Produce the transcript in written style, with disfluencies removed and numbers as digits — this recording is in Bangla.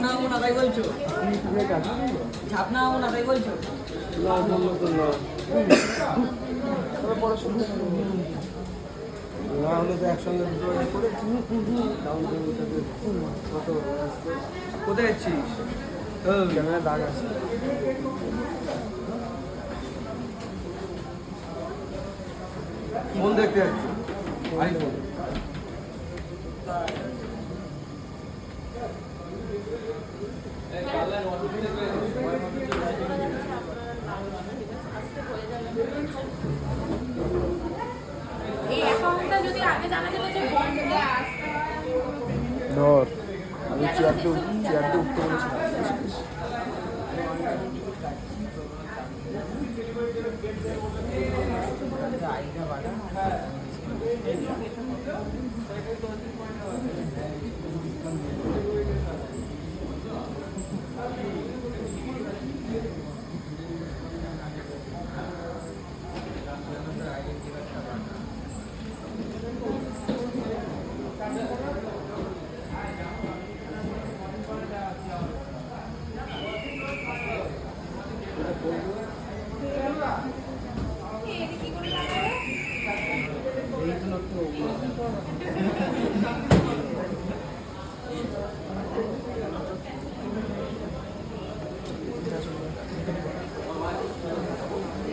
ঝাপনা হবো না তাই বলছো? ঝাপনা হবো না তাই বলছো? না বললো তো না তবে পড়াশোনা না হলে তো একসঙ্গে দুটো করে ডাউন পেমেন্টটাকে কত আসছে। কোথায় যাচ্ছিস? ক্যামেরা দাগ আছে। ফোন দেখতে যাচ্ছি আইফোন। এই অ্যাকাউন্টটা যদি আগে জানা যেত যে বন্ধ ধর আমি চেয়ারটা উঠতে বলেছিলাম।